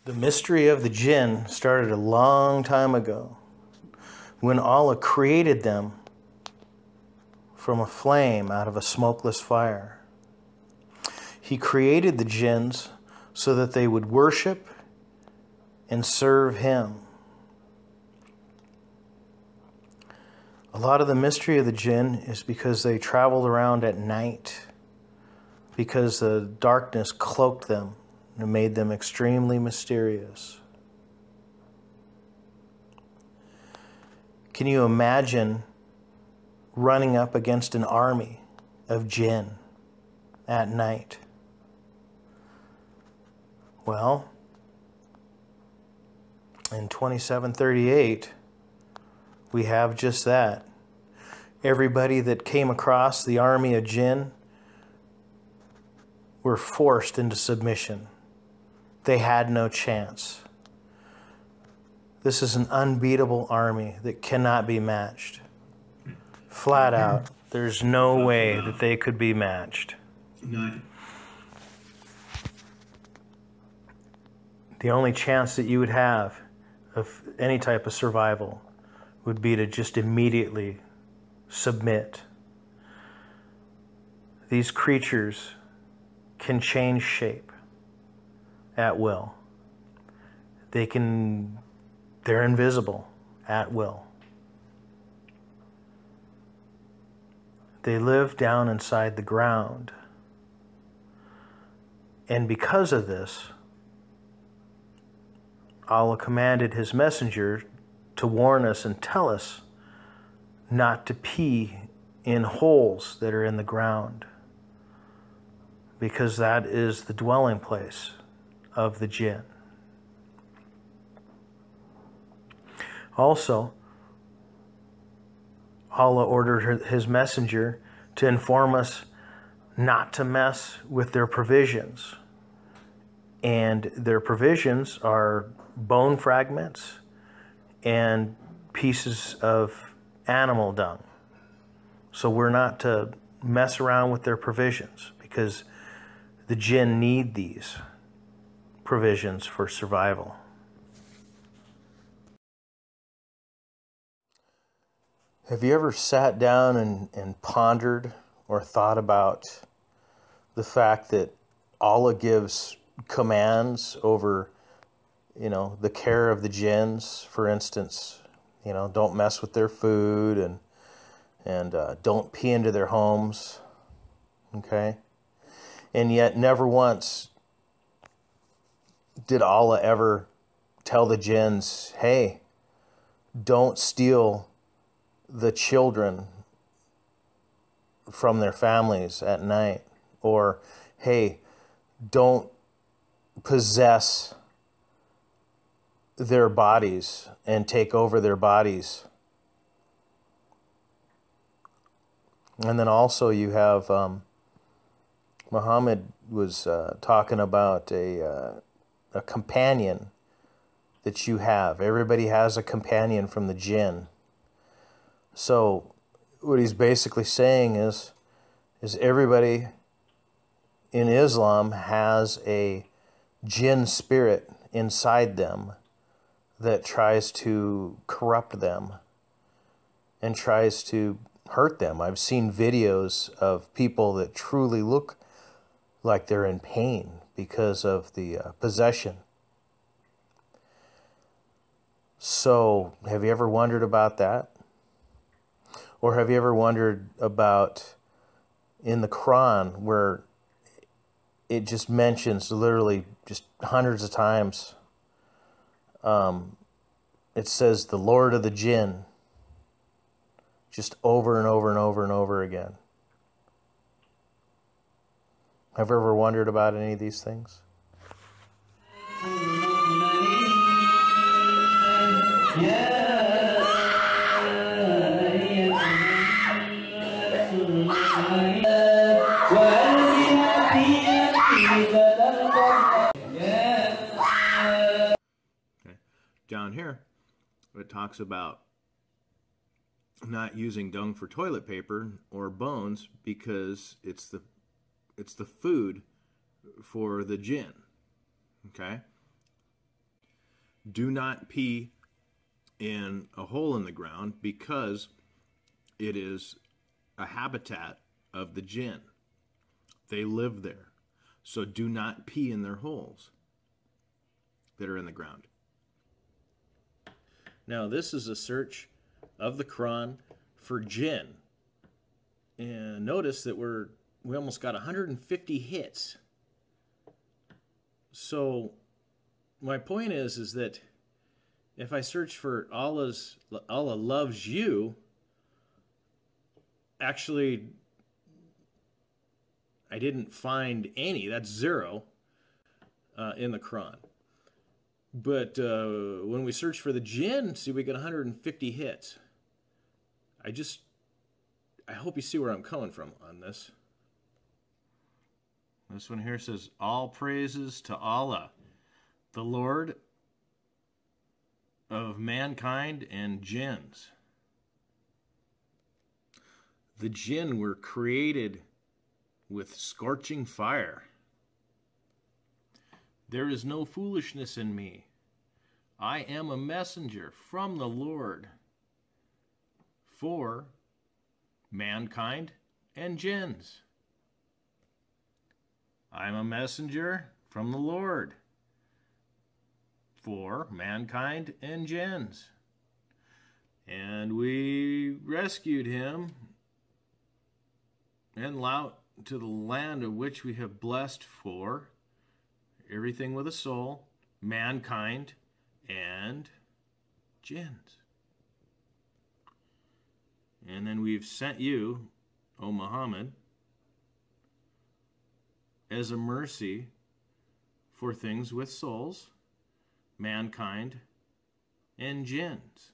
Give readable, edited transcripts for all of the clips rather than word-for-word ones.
The mystery of the Jinn started a long time ago when Allah created them from a flame out of a smokeless fire. He created the Jinns so that they would worship and serve Him. A lot of the mystery of the Jinn is because they traveled around at night, because the darkness cloaked them and made them extremely mysterious. Can you imagine running up against an army of Jinn at night? Well, in 2738, we have just that. Everybody that came across the army of Jinn were forced into submission. They had no chance. This is an unbeatable army that cannot be matched. Flat out, there's no way that they could be matched. The only chance that you would have of any type of survival would be to just immediately submit. These creatures can change shape at will. They're invisible at will. They live down inside the ground. And because of this, Allah commanded His messenger to warn us and tell us not to pee in holes that are in the ground, because that is the dwelling place of the Jinn. Also, Allah ordered His messenger to inform us not to mess with their provisions. And their provisions are bone fragments and pieces of animal dung. So we're not to mess around with their provisions, because the Jinn need these provisions for survival. Have you ever sat down and pondered or thought about the fact that Allah gives commands over, the care of the Jinns? For instance, don't mess with their food and don't pee into their homes, okay? And yet never once did Allah ever tell the Jinns, hey, don't steal the children from their families at night, or hey, don't possess their bodies and take over their bodies. And then also you have Muhammad was talking about a companion that you have. Everybody has a companion from the Jinn. So what he's basically saying is everybody in Islam has a Jinn spirit inside them that tries to corrupt them and tries to hurt them. I've seen videos of people that truly look like they're in pain because of the possession. So have you ever wondered about that? Or have you ever wondered about in the Quran where it just mentions literally just hundreds of times, it says the Lord of the Jinn, just over and over and over and over again. Have you ever wondered about any of these things? Down here, it talks about not using dung for toilet paper or bones because it's the food for the Jinn. Okay? do not pee in a hole in the ground because it is a habitat of the jinn. They live there. So do not pee in their holes that are in the ground. Now, this is a search of the Quran for jinn. And notice that we almost got 150 hits. So my point is that if I search for Allah loves you, actually I didn't find any. That's 0 in the Quran. But when we search for the jinn, see, we get 150 hits. I hope you see where I'm coming from on this. This one here says, all praises to Allah, the Lord of mankind and jinns. The jinn were created with scorching fire. There is no foolishness in me. I am a messenger from the Lord for mankind and jinns. I am a messenger from the Lord for mankind and jinns. And we rescued him and out to the land of which we have blessed for everything with a soul, mankind, and jinns. And then we've sent you, O Muhammad, as a mercy for things with souls, mankind, and jinns.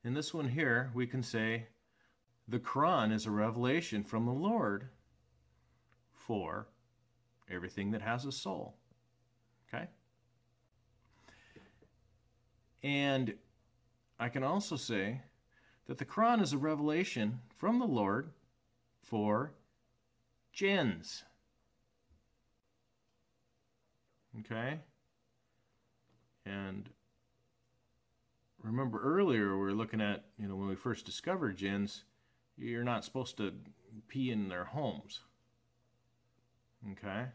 In this one here, we can say, the Quran is a revelation from the Lord for everything that has a soul. Okay? And I can also say that the Quran is a revelation from the Lord for jinns. Okay? And remember earlier we were looking at, when we first discovered jinns, you're not supposed to pee in their homes. Okay?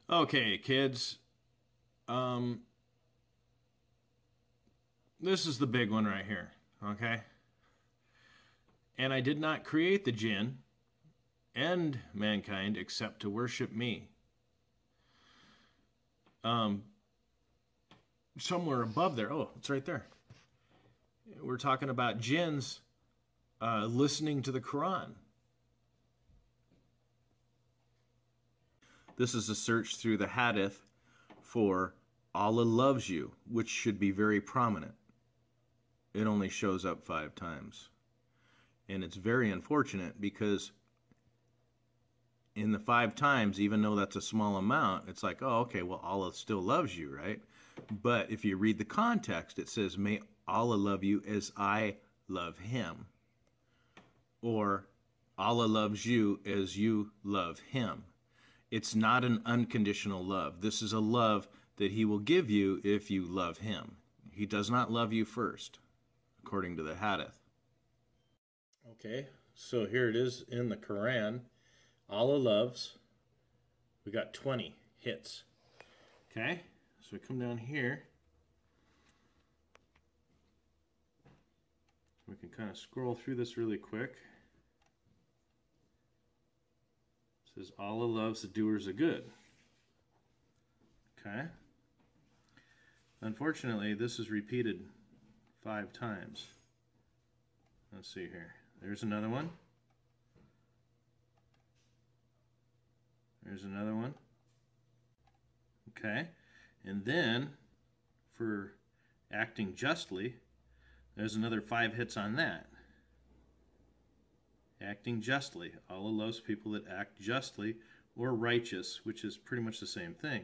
Okay, kids. This is the big one right here. Okay? And I did not create the jinn and mankind except to worship me. Somewhere above there. Oh, it's right there. We're talking about jinns listening to the Quran. This is a search through the Hadith for Allah loves you, which should be very prominent. It only shows up 5 times. And it's very unfortunate because in the 5 times, even though that's a small amount, it's like, oh, okay, well, Allah still loves you, right? But if you read the context, it says, may Allah love you as I love him. Or Allah loves you as you love him. It's not an unconditional love. This is a love that he will give you if you love him. He does not love you first, according to the Hadith. Okay, so here it is in the Quran. Allah loves. We got 20 hits. Okay, so we come down here. We can kind of scroll through this really quick. It says, Allah loves the doers of good. Okay. Unfortunately, this is repeated 5 times. Let's see here. There's another one. There's another one. Okay. And then, for acting justly, there's another 5 hits on that. Acting justly. Allah loves people that act justly or righteous, which is pretty much the same thing.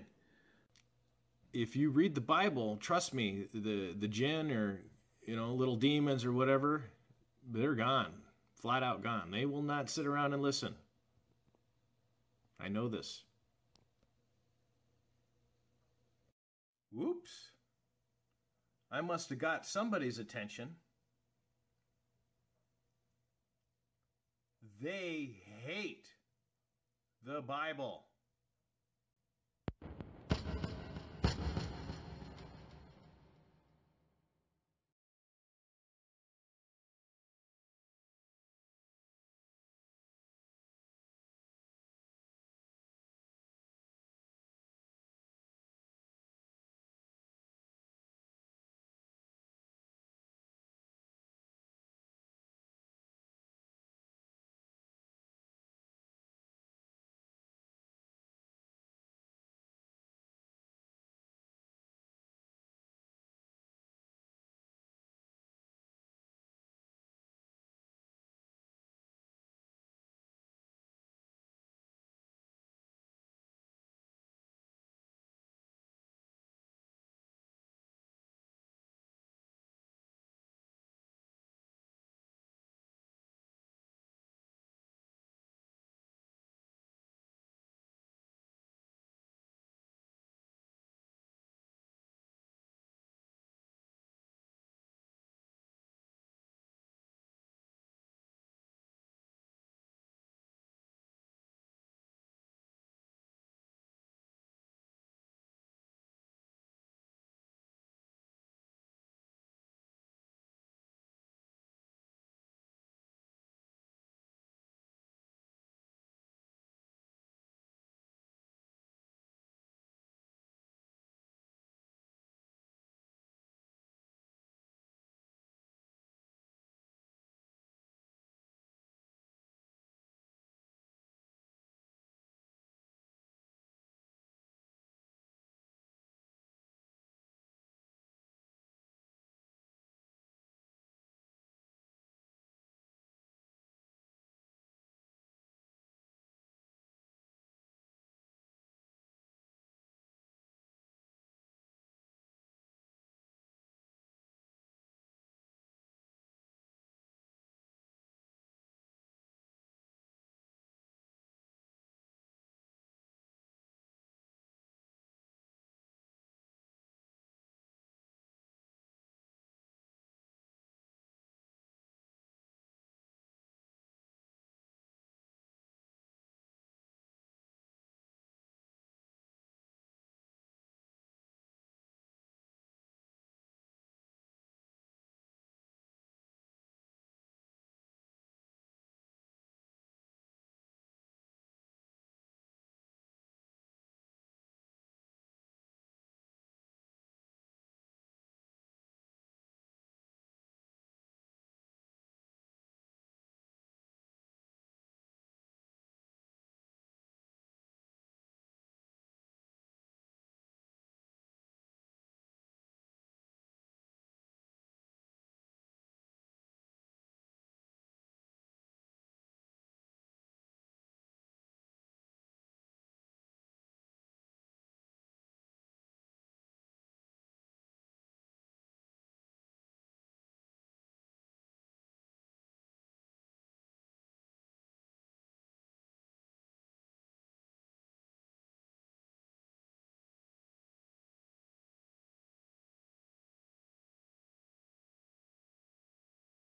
If you read the Bible, trust me, the jinn or little demons or whatever, they're gone. Flat out gone. They will not sit around and listen. I know this. Whoops. I must have got somebody's attention. They hate the Bible.